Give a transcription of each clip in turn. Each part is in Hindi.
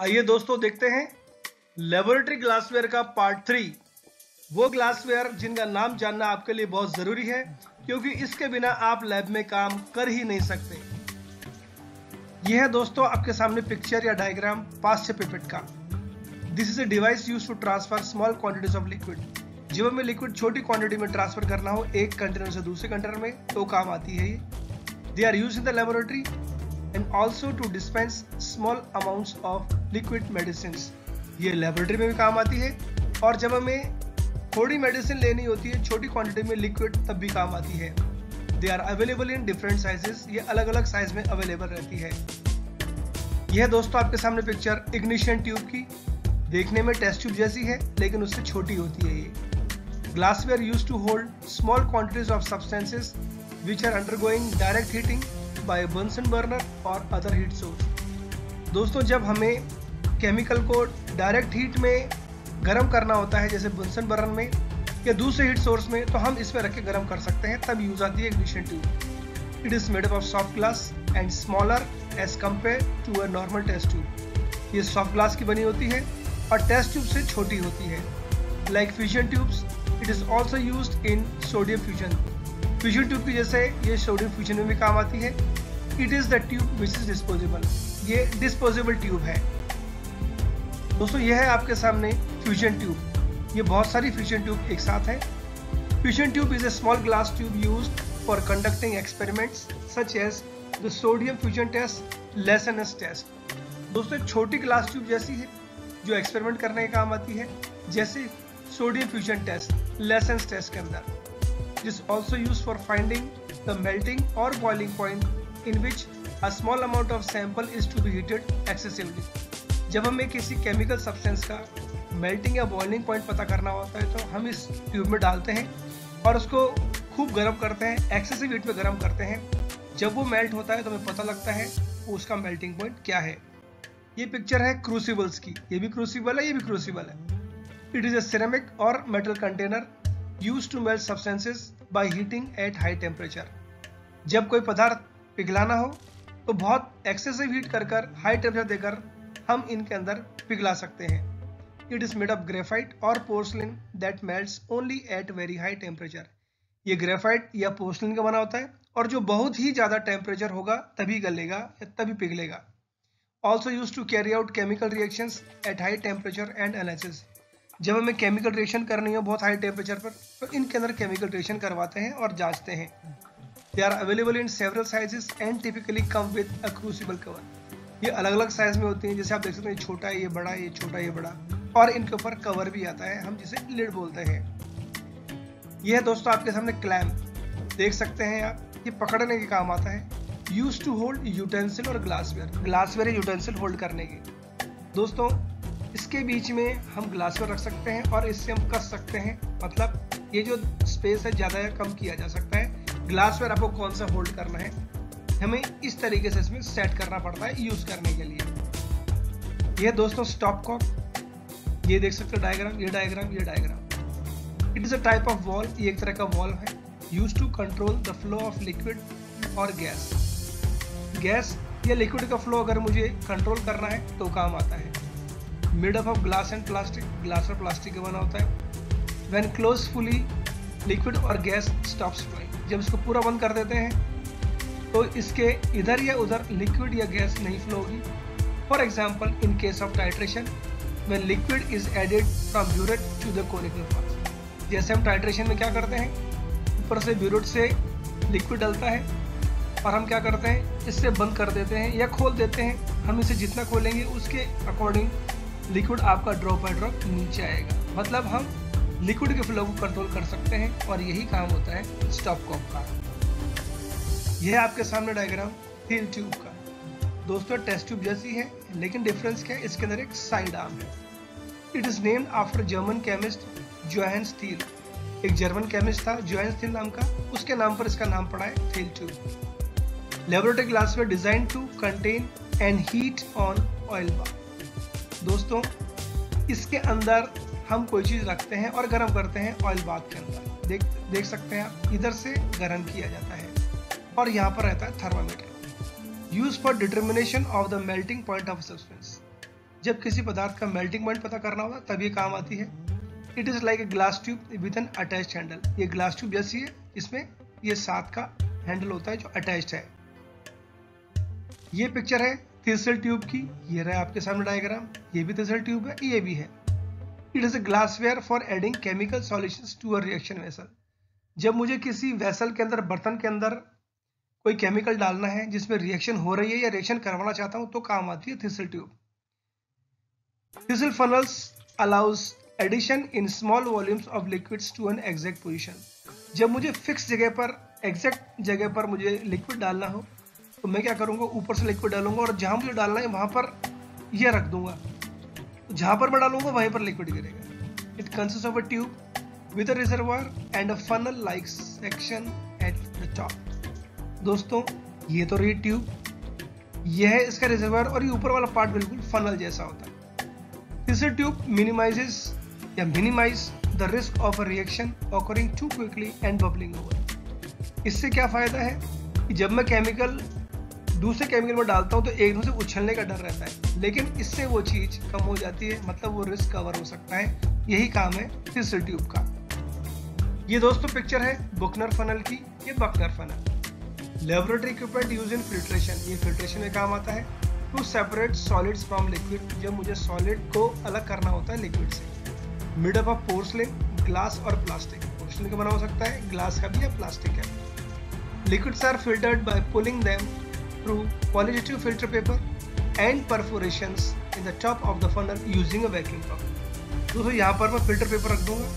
आइए दोस्तों देखते हैं लेबोरेटरी ग्लासवेयर का पार्ट 3। वो ग्लासवेयर जिनका नाम जानना आपके लिए बहुत जरूरी है, क्योंकि इसके बिना आप लैब में काम कर ही नहीं सकते। यह है दोस्तों आपके सामने पिक्चर या डायग्राम पास्चर पिपेट का। This is a device used to transfer small quantities of liquid. जब हमें लिक्विड छोटी क्वांटिटी में ट्रांसफर करना हो एक कंटेनर से दूसरे कंटेनर में, तो काम आती है ये। They are used in the laboratory and also to dispense small amounts of liquid medicines। ये लेबोरेटरी में भी काम आती है, और जब हमें थोड़ी मेडिसिन लेनी होती है छोटी क्वांटिटी में लिक्विड, तब भी काम आती है। They are available in different sizes. ये अलग अलग साइज में अवेलेबल रहती है। यह दोस्तों आपके सामने पिक्चर इग्निशन ट्यूब की। देखने में टेस्ट ट्यूब जैसी है, लेकिन उससे छोटी होती है ये। Glassware used to hold small quantities of substances which are undergoing direct heating by Bunsen burner or other heat source। दोस्तों जब हमें केमिकल को डायरेक्ट हीट में गर्म करना होता है, जैसे बंसन बर्नर में या दूसरे हीट सोर्स में, तो हम इसमें रख के गर्म कर सकते हैं, तब यूज आती है ignition tube. It is made up of soft glass and smaller as compare to a normal test tube. ये सॉफ्ट ग्लास की बनी होती है और टेस्ट ट्यूब से छोटी होती है। Like fusion tubes, it is also used in sodium fusion. Fusion tube की जैसे ये सोडियम फ्यूजन में भी काम आती है। It is the tube which is disposable. ये डिस्पोजेबल ट्यूब है। दोस्तों यह है आपके सामने फ्यूजन ट्यूब। ये बहुत सारी फ्यूजन ट्यूब एक साथ है। Fusion tube is a small glass tube used for conducting experiments such as the sodium fusion test, Lassaigne's test. दोस्तों एक छोटी ग्लास ट्यूब जैसी है जो एक्सपेरिमेंट करने के काम आती है, जैसे sodium fusion test, Lassaigne's test के अंदर। It is also used for finding the melting or boiling point in which a small amount of sample is to be heated excessively। जब हमें किसी केमिकल सब्सटेंस का मेल्टिंग या बॉइलिंग पॉइंट पता करना होता है, तो हम इस ट्यूब में डालते हैं और उसको खूब गर्म करते हैं, एक्सेसिव हीट में गर्म करते हैं। जब वो मेल्ट होता है तो हमें पता लगता है उसका मेल्टिंग पॉइंट क्या है। ये पिक्चर है क्रूसिबल्स की। ये भी क्रूसिबल है, ये भी क्रूसिबल है। इट इज अ सिरेमिक और metal container used to melt substances by heating at high temperature। जब कोई पदार्थ पिघलाना हो तो बहुत एक्सेसिव हीट कर हाई टेम्परेचर देकर हम इनके अंदर पिघला सकते हैं। It is made of graphite और porcelain that melts only at very high temperature. ये ग्रेफाइट या पोर्सलिन का बना होता है, और जो बहुत ही ज्यादा टेम्परेचर होगा तभी गलेगा या तभी पिघलेगा। Also use to carry out chemical reactions at high temperature and analysis. जब हमें केमिकल रिएक्शन करनी हो बहुत हाई टेम्परेचर पर, तो इनके अंदर केमिकल रिएक्शन करवाते हैं और जांचते हैं। They are available in several sizes and typically come with a crucible cover. ये अलग अलग साइज में होती हैं, जैसे आप देख सकते हैं छोटा है, ये बड़ा है, ये छोटा है, ये बड़ा, और इनके ऊपर कवर भी आता है, हम जिसे लिड बोलते हैं। यह दोस्तों आपके सामने क्लैम्प देख सकते हैं आप। ये पकड़ने के काम आता है। यूज टू होल्ड यूटेंसिल और ग्लासवेयर यूटेंसिल होल्ड करने के। दोस्तों इसके बीच में हम ग्लासवेयर रख सकते हैं और इससे हम कस सकते हैं, मतलब ये जो स्पेस है ज़्यादा कम किया जा सकता है। ग्लासवेयर आपको कौन सा होल्ड करना है, हमें इस तरीके से इसमें सेट करना पड़ता है यूज करने के लिए। ये दोस्तों स्टॉप कॉक, ये देख सकते हो डायग्राम, ये डायग्राम, ये diagram. It is a type of valve. ये एक तरह का वॉल है use to control the flow of liquid और गैस या लिक्विड का फ्लो अगर मुझे कंट्रोल करना है तो काम आता है। Made up of glass and plastic. Glass और प्लास्टिक का बना होता है। व्हेन क्लोज फुली लिक्विड और गैस स्टॉप्स फ्लोइंग। जब इसको पूरा बंद कर देते हैं तो इसके इधर या उधर लिक्विड या गैस नहीं फ्लो होगी। For example in case of titration when liquid is added from burette to the conical flask. जैसे हम टाइट्रेशन में क्या करते हैं, ऊपर से ब्यूरेट से लिक्विड डलता है और हम क्या करते हैं, इससे बंद कर देते हैं या खोल देते हैं। हम इसे जितना खोलेंगे उसके अकॉर्डिंग लिक्विड आपका ड्रॉप बाय ड्रॉप नीचे आएगा। मतलब हम लिक्विड के फ्लो को कंट्रोल कर सकते हैं, और यही काम होता है स्टॉप कॉक का। यह आपके सामने डायग्राम थील ट्यूब का। दोस्तों टेस्ट ट्यूब जैसी है, लेकिन डिफरेंस क्या है, इसके अंदर एक साइड आर्म है। It is named after German chemist Johannes Thiele. एक जर्मन केमिस्ट था जोहान्स थील नाम का, उसके नाम पर इसका नाम पड़ा है Thiele tube. Laboratory glassware designed to contain and heat on oil bath. दोस्तों इसके अंदर हम कोई चीज रखते हैं और गर्म करते हैं ऑयल बाथ के अंदर। देख सकते हैं आप, इधर से गर्म किया जाता है और यहाँ पर रहता है thermometer use for determination of the melting point of substance. जब किसी पदार्थ का मेल्टिंग पॉइंट पता करना होगा तब ये काम आती है। It is like a glass tube with N attached handle. ये ग्लास ट्यूब जैसी है, इसमें ये 7 का हैंडल होता है जो अटैच्ड है। ये पिक्चर है थिसल ट्यूब की, ये रहा आपके सामने डायग्राम। ये भी थिसल ट्यूब है, ये भी है। It is a glassware for adding chemical solutions to a reaction vessel. जब मुझे किसी वेसल के अंदर, बर्तन के अंदर कोई केमिकल डालना है जिसमें रिएक्शन हो रही है या रिएक्शन करवाना चाहता हूं तो काम आती है thistle tube. Thistle funnels allows addition in small volumes of liquids to an exact position. जब मुझे फिक्स जगह पर, एग्जैक्ट जगह पर मुझे लिक्विड डालना हो तो मैं क्या करूंगा, ऊपर से लिक्विड डालूंगा और जहां मुझे डालना है वहां पर यह रख दूंगा। जहां पर मैं डालूंगा वहीं पर लिक्विड गिरेगा। It consist of a tube with a reservoir and a funnel like section at the top. दोस्तों ये तो रही ट्यूब, यह है इसका रिजर्वायर और ये ऊपर वाला पार्ट बिल्कुल फनल जैसा होता है। Thistle tube minimise the risk of a reaction occurring too quickly and bubbling over. इससे क्या फायदा है कि जब मैं केमिकल दूसरे केमिकल में डालता हूं तो एक दूसरे उछलने का डर रहता है, लेकिन इससे वो चीज कम हो जाती है, मतलब वो रिस्क कवर हो सकता है। यही काम है थिसल ट्यूब का। ये दोस्तों पिक्चर है बुकनर फनल की, ये Buchner funnel. Laboratory equipment use in filtration, ये फिल्ट्रेशन में काम आता है। To separate solids from liquid, जब मुझे सॉलिड को अलग करना होता है लिक्विड से। Made up of porcelain, glass और प्लास्टिक। पोर्सलिन का बना हो सकता है, ग्लास का भी या प्लास्टिक का। Liquids are filtered by pulling them through polyadhesive filter paper and perforations in the top of the funnel using a vacuum pump। दोस्तों यहाँ पर मैं फिल्टर पेपर रख दूंगा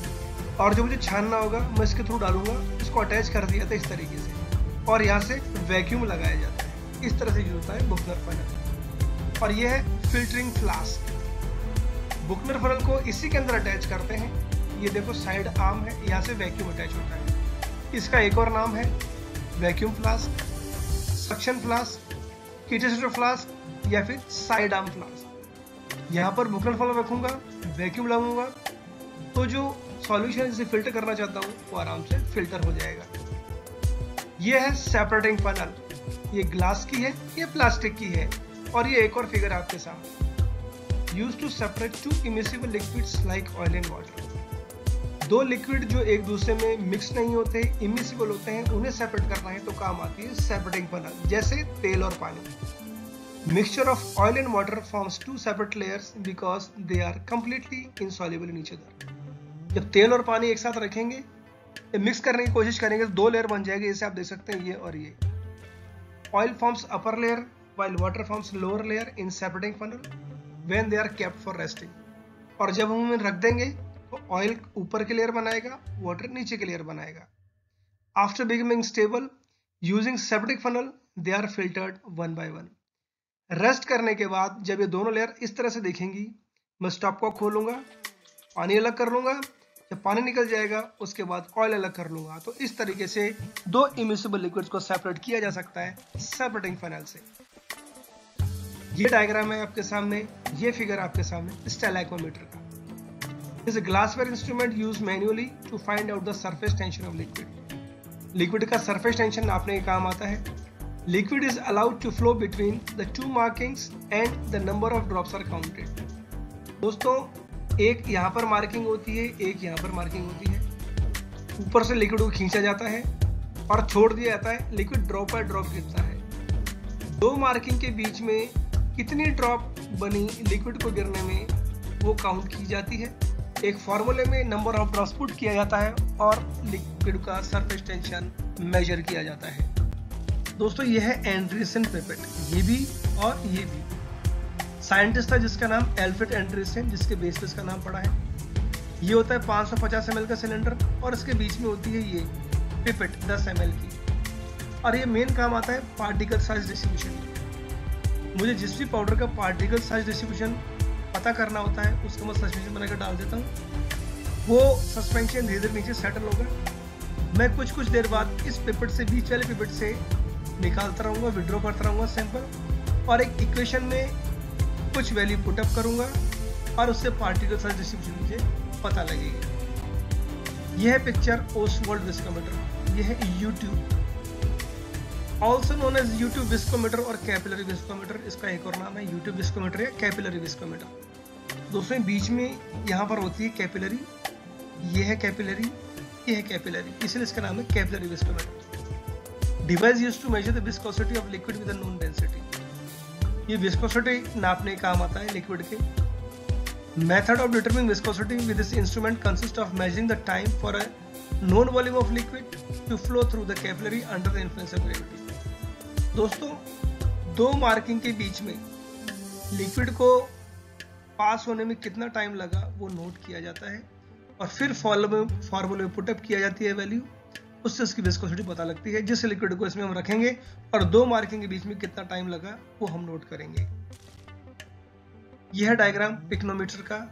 और जो मुझे छानना होगा मैं इसके थ्रू डालूंगा। इसको अटैच कर दिया था इस तरीके से और यहाँ से वैक्यूम लगाया जाता है। इस तरह से यूज होता है बुकनर फनल। और यह है फिल्टरिंग फ्लास्क। बुकनर फनल को इसी के अंदर अटैच करते हैं। ये देखो साइड आर्म है, यहाँ से वैक्यूम अटैच होता है। इसका एक और नाम है vacuum flask, suction flask, Kitasato flask या फिर साइड आर्म फ्लास्क। यहाँ पर बुकनर फनल रखूंगा, वैक्यूम लगाऊंगा तो जो सॉल्यूशन जिसे फिल्टर करना चाहता हूँ वो आराम से फिल्टर हो जाएगा। ये है सेपरेटिंग फनल। ये ग्लास की है, ये प्लास्टिक की है। और ये एक और फिगर आपके सामने। Used to separate two immiscible liquids like oil and water. दो लिक्विड जो एक दूसरे में मिक्स नहीं होते, इमिसिबल होते हैं, उन्हें सेपरेट करना है तो काम आती है सेपरेटिंग फनल, जैसे तेल और पानी। Mixture of oil and water forms two separate layers because they are completely insoluble in each other. जब तेल और पानी एक साथ रखेंगे, मिक्स करने की कोशिश करेंगे तो 2 लेयर बन जाएगी, जैसे आप देख सकते हैं ये और ये। Oil forms upper layer while water forms lower layer in separating funnel when they are kept for resting। और जब हम उन्हें रख देंगे तो ऑयल ऊपर के लेयर बनाएगा, वाटर नीचे के लेयर बनाएगा। After becoming stable using separating funnel they are filtered one by one. Rest करने के बाद जब ये दोनों लेयर इस तरह से दिखेंगी, मैं स्टॉप को खोलूंगा, पानी अलग कर लूंगा। जब पानी निकल जाएगा उसके बाद ऑयल अलग कर लूंगा। तो इस तरीके से 2 इमिसिबल लिक्विड्स को सेपरेट किया जा सकता है सेपरेटिंग फनल से। ये डायग्राम है आपके सामने, ये फिगर आपके सामने स्टैलेक्टोमीटर का। इस glassware instrument use manually to find out the surface tension of liquid. Liquid का सरफेस टेंशन नापने का काम आता है। Liquid is allowed to flow between the 2 markings and the number of drops are counted. दोस्तों एक यहाँ पर मार्किंग होती है, एक यहाँ पर मार्किंग होती है। ऊपर से लिक्विड को खींचा जाता है और छोड़ दिया जाता है, लिक्विड ड्रॉप बाय ड्रॉप गिरता है। 2 मार्किंग के बीच में कितनी ड्रॉप बनी लिक्विड को गिरने में वो काउंट की जाती है। एक फॉर्मूले में नंबर ऑफ ड्रॉप्स पुट किया जाता है और लिक्विड का सरफेस टेंशन मेजर किया जाता है। दोस्तों ये है एंड्रिसन पिपेट, ये भी और ये भी। साइंटिस्ट था जिसका नाम एल्फ्रेड एंड्रिसन, जिसके बेस पे इसका नाम पड़ा है। ये होता है 550 ml का सिलेंडर और इसके बीच में होती है ये पिपेट 10 ml की। और ये मेन काम आता है पार्टिकल साइज डिस्ट्रीब्यूशन। मुझे जिस भी पाउडर का पार्टिकल साइज डिस्ट्रीब्यूशन पता करना होता है उसको मैं सस्पेंशन बनाकर डाल देता हूँ। वो सस्पेंशन धीरे धीरे नीचे सेटल होगा। मैं कुछ देर बाद इस पिपेट से, बीच वाले पिपेट से निकालता रहूँगा, विड्रॉ करता रहूँगा सैंपल और एक इक्वेशन में कुछ वैल्यू पुटअप करूँगा और उससे पार्टिकल साइज डिस्ट्रीब्यूशन मुझे पता लगेगी। यह है पिक्चर ओस्वाल्ड विस्कोमीटर, यह है U tube. Also known as U tube viscometer और कैपिलरी विस्कोमीटर, इसका एक और नाम है यूट्यूब विस्कोमीटर या कैपिलरी विस्कोमीटर। दोस्तों बीच में यहाँ पर होती है कैपिलरी, ये है कैपिलरी, ये है कैपिलरी, इसलिए इसका नाम है capillary viscometer. Device used to measure the viscosity of liquid with a known density. ये विस्कोसिटी नापने काम आता है लिक्विड के। Method of determining viscosity with this instrument consist of measuring the time for a known volume of liquid to flow through the capillary under the influence of gravity। दोस्तों दो मार्किंग के बीच में लिक्विड को पास होने में कितना टाइम लगा वो नोट किया जाता है और फिर फॉर्मूले में पुटअप किया जाती है वैल्यू, उससे उसकी विस्कोसिटी पता लगती है। जिस लिक्विड को इसमें हम रखेंगे और दो मार्किंग के बीच में कितना टाइम लगा वो हम नोट करेंगे। यह डायग्राम पिक्नोमीटर का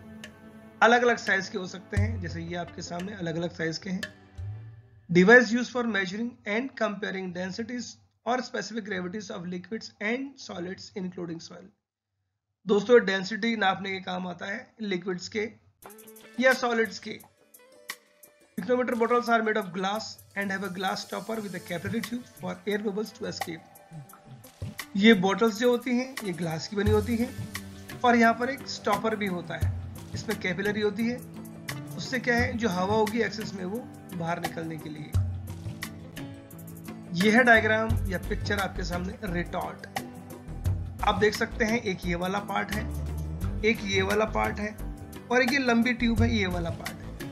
अलग अलग साइज के हो सकते हैं, जैसे ये आपके सामने अलग अलग साइज के हैं। Device use for measuring and comparing densities और specific gravities of liquids and solids including soil. दोस्तों डेंसिटी नापने के काम आता है लिक्विड्स के या सॉलिड्स के। Pycnometer bottles are made of glass and have a glass stopper with a capillary tube for air bubbles to escape। ये बॉटल्स जो होती हैं ये ग्लास की बनी होती हैं और यहाँ पर एक स्टॉपर भी होता है, इसमें कैपिलरी होती है, उससे क्या है जो हवा होगी एक्सेस में वो बाहर निकलने के लिए। यह है डायग्राम या पिक्चर आपके सामने रिटॉर्ट। आप देख सकते हैं एक ये वाला पार्ट है, एक ये वाला पार्ट है और एक ये लंबी ट्यूब है, ये वाला पार्ट है।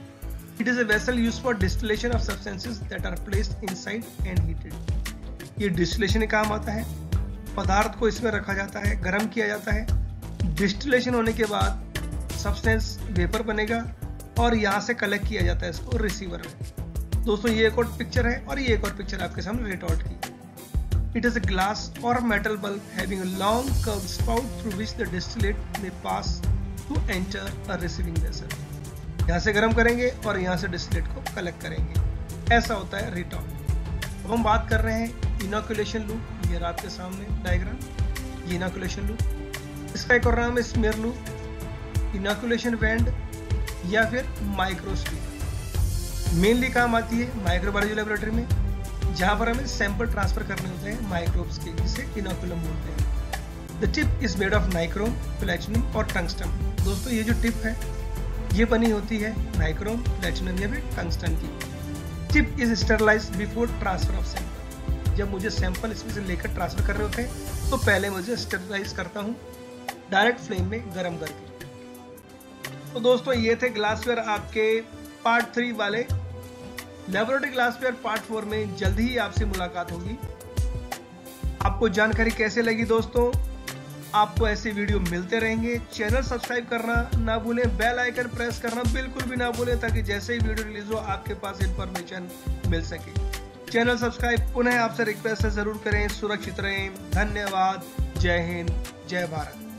It is a vessel used for distillation of substances that are placed inside and heated. ये डिस्टिलेशन का काम आता है, पदार्थ को इसमें रखा जाता है, गर्म किया जाता है, डिस्टिलेशन होने के बाद सब्सटेंस वेपर बनेगा और यहाँ से कलेक्ट किया जाता है इसको रिसीवर में। दोस्तों ये एक और पिक्चर है और ये एक और पिक्चर आपके सामने रिटॉर्ट की। इट इज अ ग्लास और metal bulb having a long curve spout through which the distillate may pass to enter a receiving vessel. यहाँ से गर्म करेंगे और यहाँ से डिस्टिलेट को कलेक्ट करेंगे, ऐसा होता है रिटॉर्ट। अब हम बात कर रहे हैं इनोकुलेशन लूप। ये आपके सामने डायग्राम, ये इनोकुलेशन लूप, इसका एक और नाम है स्मीयर लूप, इनोकुलेशन बैंड या फिर माइक्रोस्ट्रिप। मेनली काम आती है माइक्रोबायोलॉजी लैबोरेटरी में, जहां पर हमें सैंपल ट्रांसफर करने होते हैं माइक्रोब्स के, जिसे इनोकुलम बोलते हैं। The tip is made of nichrome, platinum और टंगस्टन। दोस्तों ये जो टिप है ये बनी होती है नाइक्रोम, प्लैटिनम या फिर टंगस्टन की। Tip is sterilised before transfer of sample. जब मुझे सैंपल इसमें से लेकर ट्रांसफर करने होते हैं तो पहले मुझे स्टरलाइज करता हूँ डायरेक्ट फ्लेम में गर्म करके। तो दोस्तों ये थे ग्लासवेयर आपके पार्ट 3 वाले। लैबोरेटरी ग्लासवेयर पार्ट 4 में जल्दी ही आपसे मुलाकात होगी। आपको जानकारी कैसे लगी दोस्तों? आपको ऐसे वीडियो मिलते रहेंगे। चैनल सब्सक्राइब करना ना भूलें, बेल आइकन प्रेस करना बिल्कुल भी ना भूलें, ताकि जैसे ही वीडियो रिलीज हो आपके पास इंफॉर्मेशन मिल सके। चैनल सब्सक्राइब पुनः आपसे रिक्वेस्ट है जरूर करें। सुरक्षित रहें। धन्यवाद। जय हिंद, जय भारत।